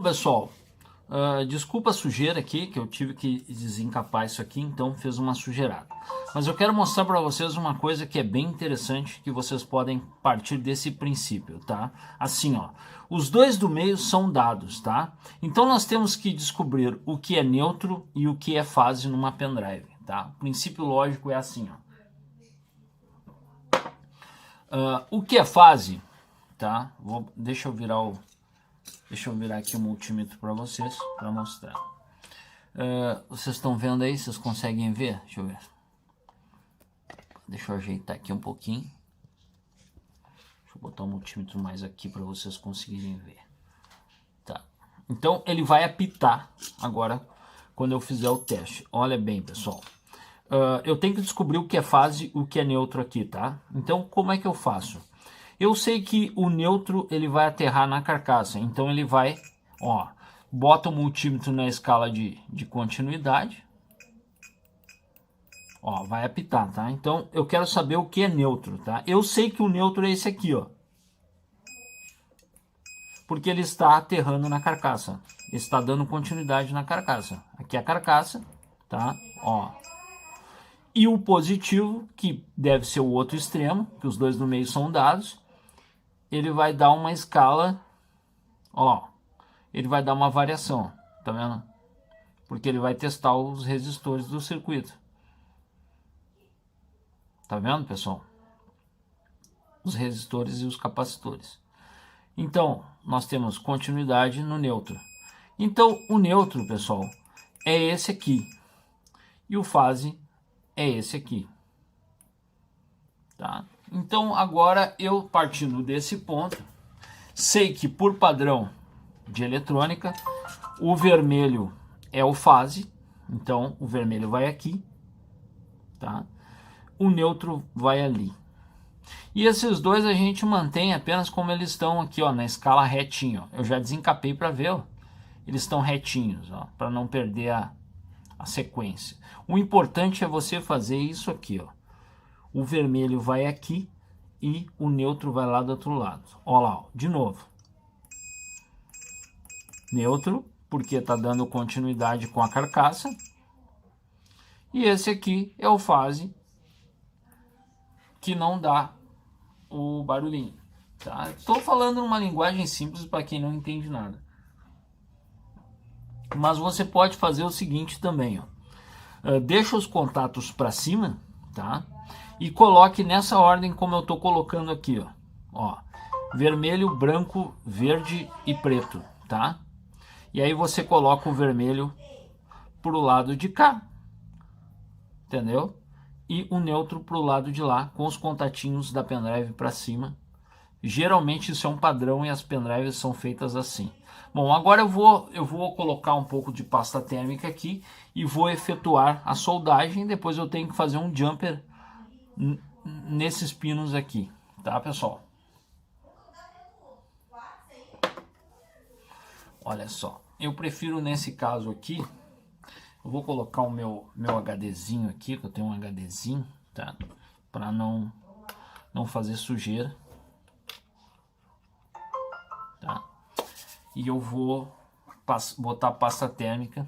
pessoal, desculpa a sujeira aqui, que eu tive que desencapar isso aqui, então fez uma sujeirada. Mas eu quero mostrar para vocês uma coisa que é bem interessante, que vocês podem partir desse princípio, tá? Assim, ó, os dois do meio são dados, tá? Então nós temos que descobrir o que é neutro e o que é fase numa pendrive, tá? O princípio lógico é assim, ó. O que é fase, tá? Deixa eu virar aqui o multímetro para vocês, para mostrar. Vocês estão vendo aí? Vocês conseguem ver? Deixa eu ver. Deixa eu ajeitar aqui um pouquinho. Deixa eu botar o multímetro mais aqui para vocês conseguirem ver. Tá. Então ele vai apitar agora quando eu fizer o teste. Olha bem, pessoal. Eu tenho que descobrir o que é fase, o que é neutro aqui, tá? Então como é que eu faço? Eu sei que o neutro ele vai aterrar na carcaça, então ele vai, ó, bota o multímetro na escala de continuidade, ó, vai apitar, tá? Então eu quero saber o que é neutro, tá? Eu sei que o neutro é esse aqui, ó, porque ele está aterrando na carcaça, está dando continuidade na carcaça. Aqui é a carcaça, tá? Ó. E o positivo, que deve ser o outro extremo, que os dois do meio são dados, ele vai dar uma escala, ó, ele vai dar uma variação, tá vendo? Porque ele vai testar os resistores do circuito. Tá vendo, pessoal? Os resistores e os capacitores. Então, nós temos continuidade no neutro. Então, o neutro, pessoal, é esse aqui. E o fase é esse aqui. Tá? Então, agora eu partindo desse ponto, sei que por padrão de eletrônica, o vermelho é o fase, então o vermelho vai aqui, tá? O neutro vai ali. E esses dois a gente mantém apenas como eles estão aqui, ó, na escala retinho. Eu já desencapei para ver, ó. Eles estão retinhos, ó, para não perder a sequência. O importante é você fazer isso aqui, ó. O vermelho vai aqui e o neutro vai lá do outro lado. Ó lá, ó, de novo. Neutro, porque está dando continuidade com a carcaça. E esse aqui é o fase, que não dá o barulhinho. Tá? Estou falando numa linguagem simples para quem não entende nada. Mas você pode fazer o seguinte também, ó. Deixa os contatos para cima, tá? E coloque nessa ordem como eu estou colocando aqui, ó. Ó, vermelho, branco, verde e preto, tá? E aí você coloca o vermelho pro lado de cá, entendeu? E o neutro pro lado de lá, com os contatinhos da pendrive para cima. Geralmente isso é um padrão e as pendrives são feitas assim. Bom, agora eu vou colocar um pouco de pasta térmica aqui e vou efetuar a soldagem. Depois eu tenho que fazer um jumper nesses pinos aqui, tá, pessoal? Olha só, eu prefiro nesse caso aqui, eu vou colocar o meu HDzinho aqui, que eu tenho um HDzinho, tá? Para não fazer sujeira, tá? E eu vou botar pasta térmica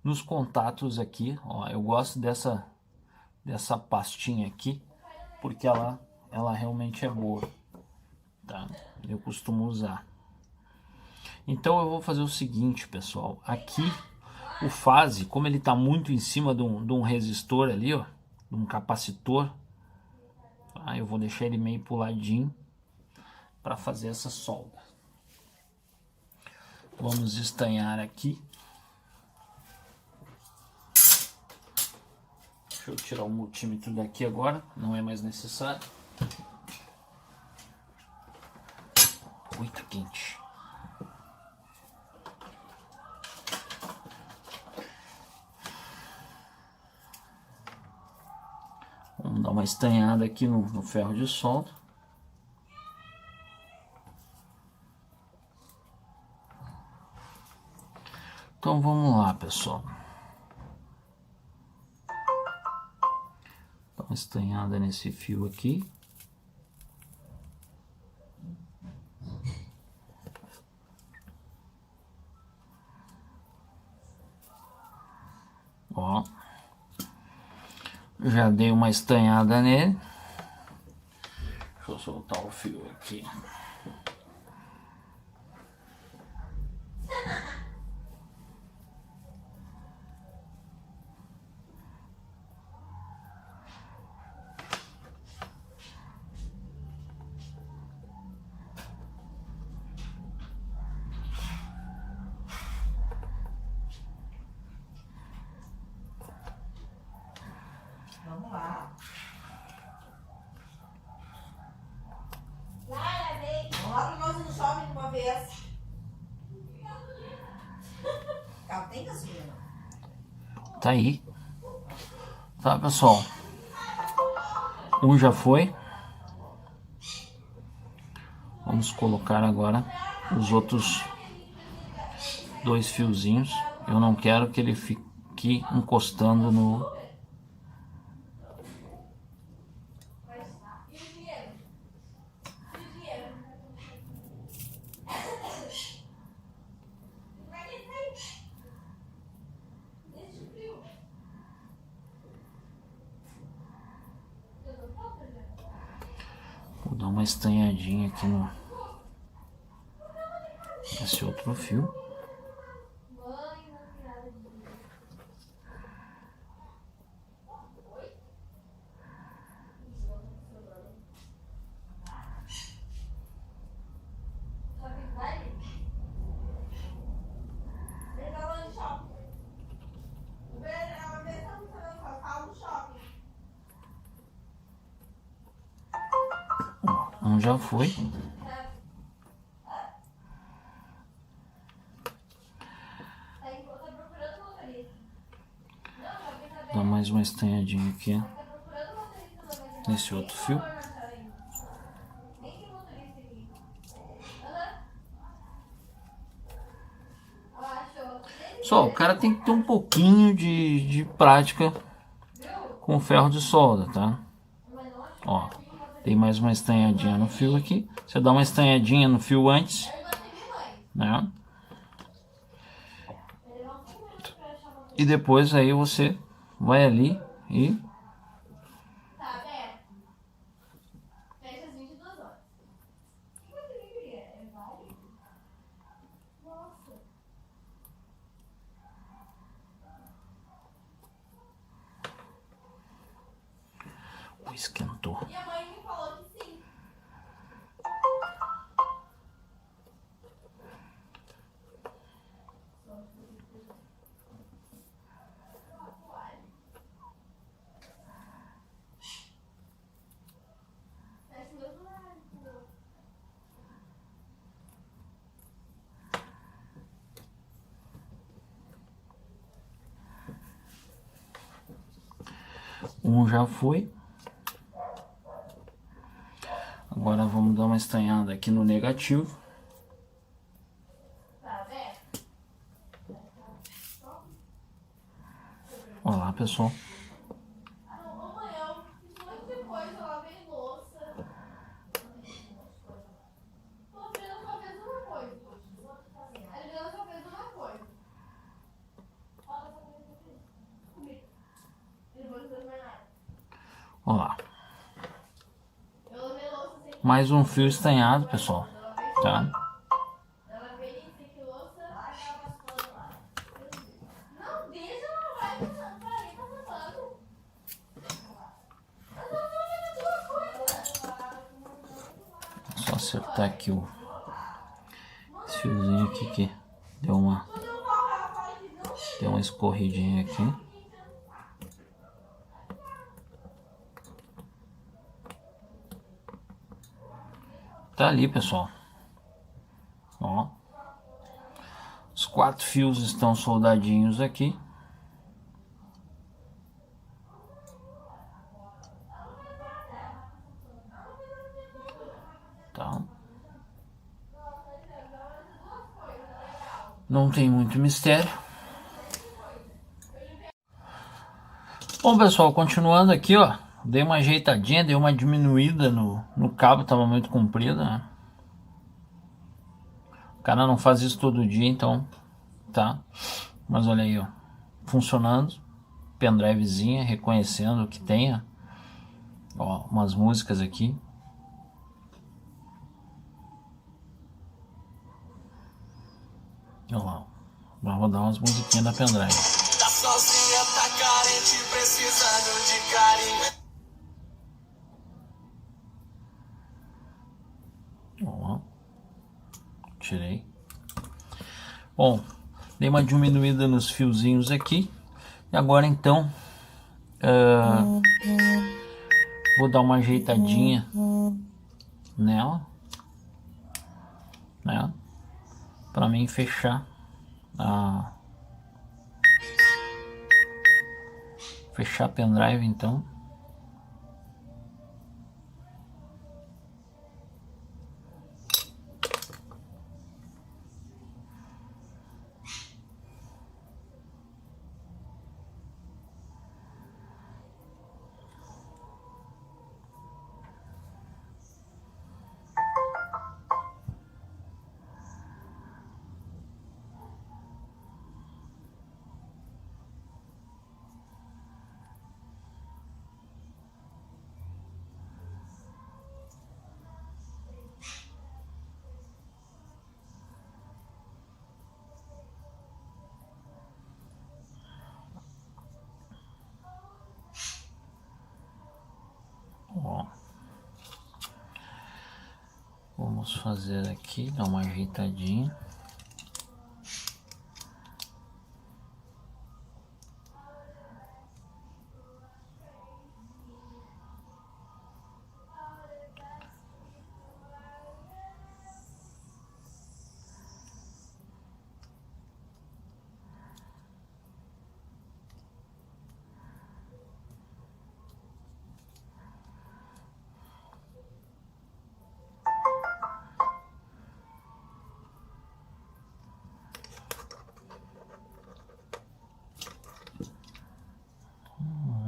nos contatos aqui, ó. Eu gosto dessa pastinha aqui, porque ela realmente é boa, tá? Eu costumo usar. Então eu vou fazer o seguinte, pessoal. Aqui o fase, como ele está muito em cima de um resistor ali, ó, de um capacitor, tá? Eu vou deixar ele meio puladinho para fazer essa solda. Vamos estanhar aqui. Deixa eu tirar o multímetro daqui agora, não é mais necessário. Ui, tá quente. Vamos dar uma estanhada aqui no ferro de solda. Então vamos lá, pessoal. Dá uma estanhada nesse fio aqui. Já dei uma estanhada nele. Deixa eu soltar o fio aqui. Vamos lá. Bora nós no shopping de uma vez. Tem gasolina. Tá aí. Tá, pessoal. Um já foi. Vamos colocar agora os outros 2 fiozinhos. Eu não quero que ele fique encostando no... Vou dar uma estanhadinha aqui no... esse outro fio. Um já foi. Dá mais uma estanhadinha aqui nesse outro fio. Só o cara tem que ter um pouquinho de prática com ferro de solda, tá? Ó, tem mais uma estanhadinha no fio aqui. Você dá uma estanhadinha no fio antes, né? E depois aí você vai ali e... esquentou. Minha mãe me falou que sim. Um já foi. Agora vamos dar uma estanhada aqui no negativo. Olá, pessoal. Olá. Mais um fio estanhado, pessoal, tá? Só acertar aqui esse fiozinho aqui que deu uma escorridinha aqui. Tá ali, pessoal. Ó. Os 4 fios estão soldadinhos aqui. Tá. Não tem muito mistério. Bom, pessoal, continuando aqui, ó. Dei uma ajeitadinha, dei uma diminuída no cabo, tava muito comprido, né? O cara não faz isso todo dia, então, tá? Mas olha aí, ó, funcionando. pendrivezinha, reconhecendo que tenha, ó, umas músicas aqui. Olha lá, vai rodar umas musiquinhas da pendrive. Tá sozinha, tá carente, precisando de carinho. Ó, tirei. Bom, dei uma diminuída nos fiozinhos aqui. E agora então vou dar uma ajeitadinha nela, né? Para mim fechar a pendrive então. Ó, vamos fazer aqui, dar uma ajeitadinha.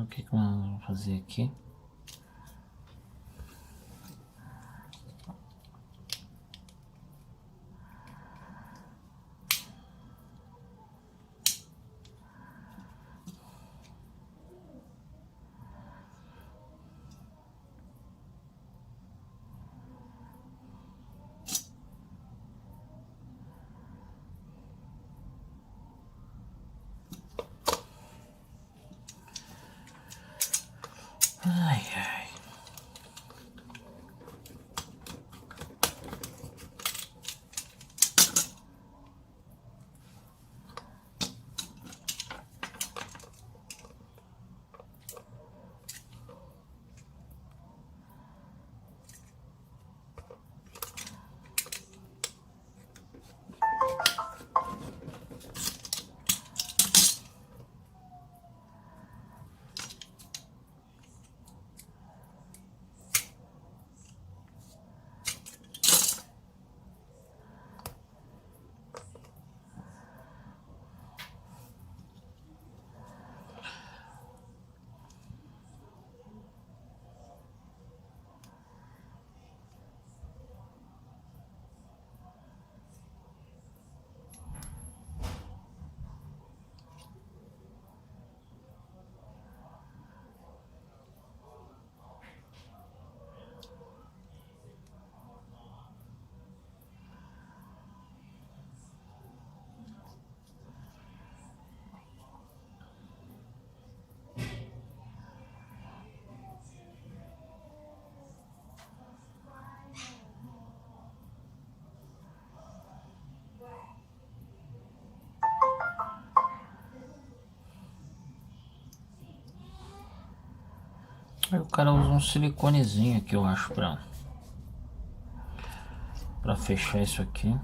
O que que nós vamos fazer aqui? Ai, ai. Aí o cara usa um siliconezinho aqui, eu acho, pra fechar isso aqui.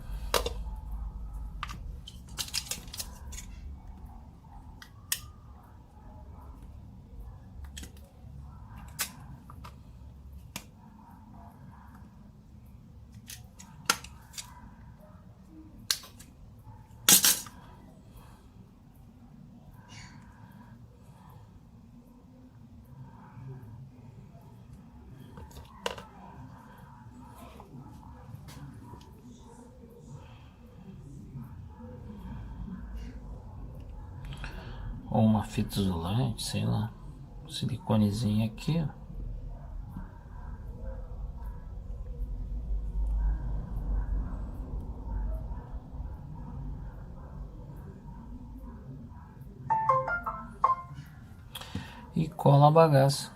Ou uma fita isolante, sei lá. Siliconezinho aqui, ó. E cola a bagaça.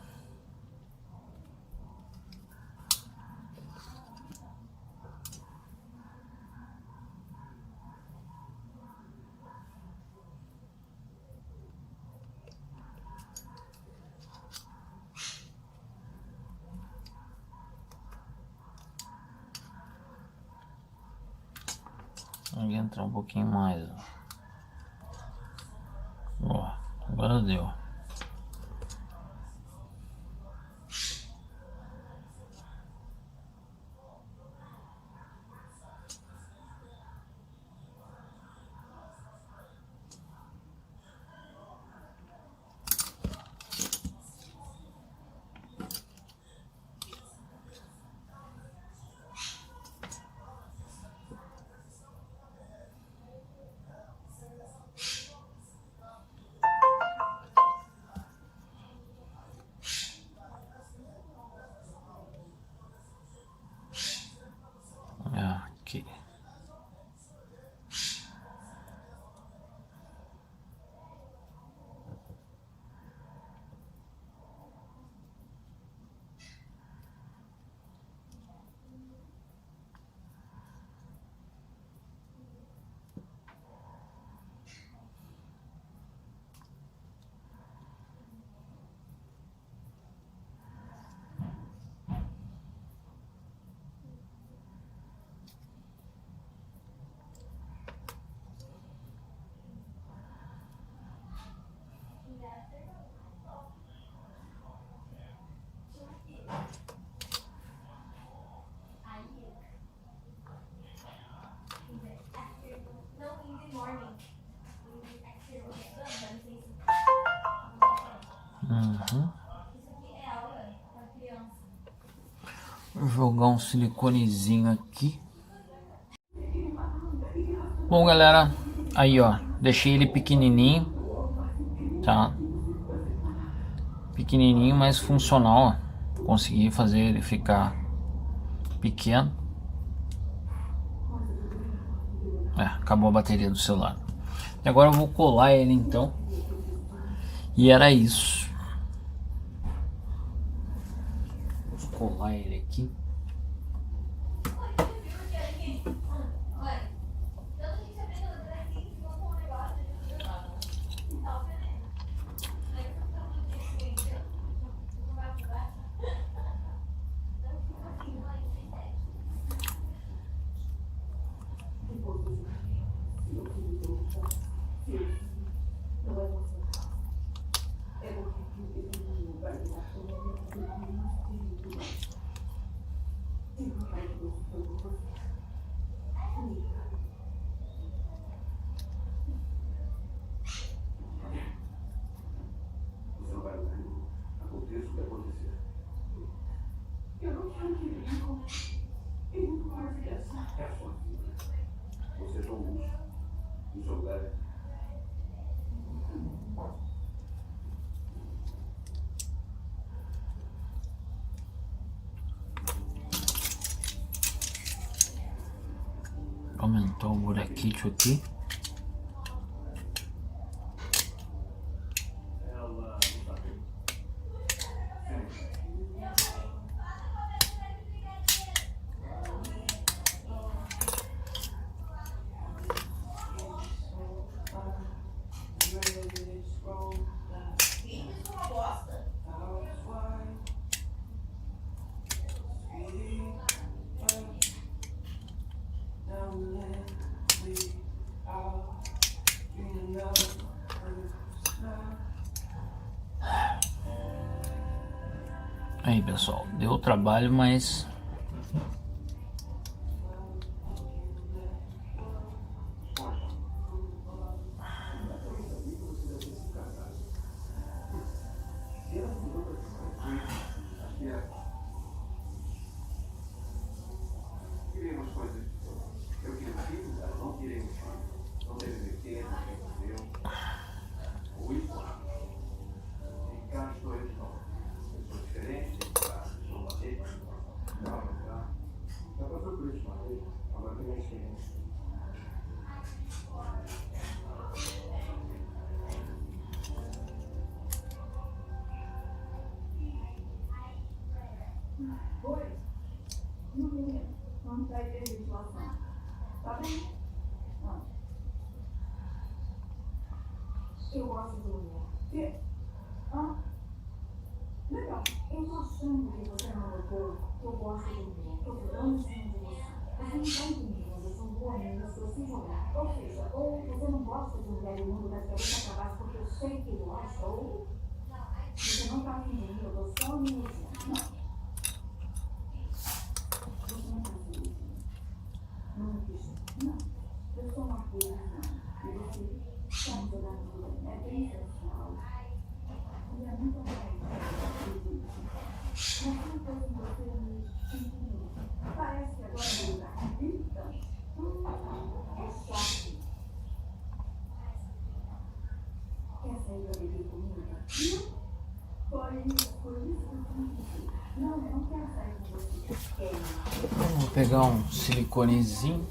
Vamos entrar um pouquinho mais, ó. Agora deu. Aqui. Vou jogar um siliconezinho aqui. Bom, galera, aí ó, deixei ele pequenininho, tá? Pequenininho, mas funcional, ó. Consegui fazer ele ficar pequeno. Acabou a bateria do celular. E agora eu vou colar ele então. E era isso. Vou colar ele aqui. Aumentar o buraquinho aqui. Aí, pessoal, deu trabalho, mas Vamos para a ventilação. Tá bem? Eu gosto do mulher. Legal. Eu tô achando que você não notou que eu gosto do mulher. Eu tô dando em cima de você. Você não tá entendendo. Eu sou boa amiga, se você jogar. Ou seja, ou você não gosta de mulher e o mundo das cabeças acabasse porque eu sei que gosta, ou você não tá entendendo. Eu tô só me iludindo. Não. Não, eu sou uma coisa, e você está me jogando, é bem sensual. E é muito bem. Mas uma coisa que você me entendeu. Parece que agora é lugar. Então, é chato. Quer sair pra beber comigo? Não. Por isso que eu disse. Não, eu não quero sair com você. Vou pegar um siliconezinho.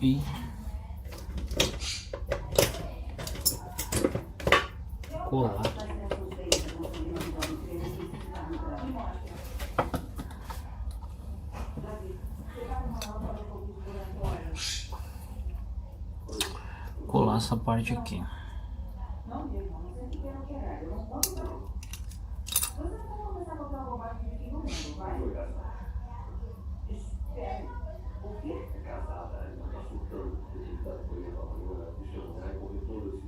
E colar. Colar essa parte aqui.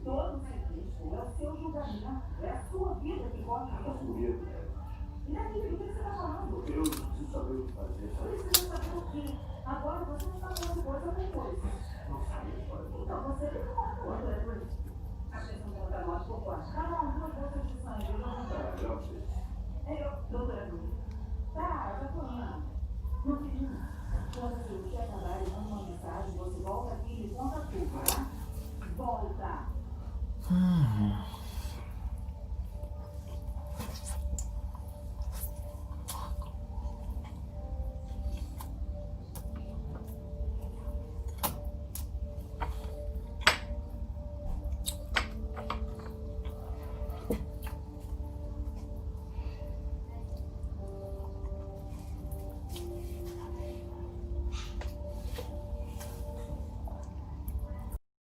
Todo ciclismo é o seu julgamento, é a sua vida que conta. E daí, do que você está falando? Eu preciso saber o que fazer. Precisa saber o quê? Agora você não está falando coisa com coisa. Não sabe, Então, você tem que falar coisa. A pressão dela está mais por quanto? Cada um duas bolsas de sangue. Eu não sei. Doutora, tá, já tô indo.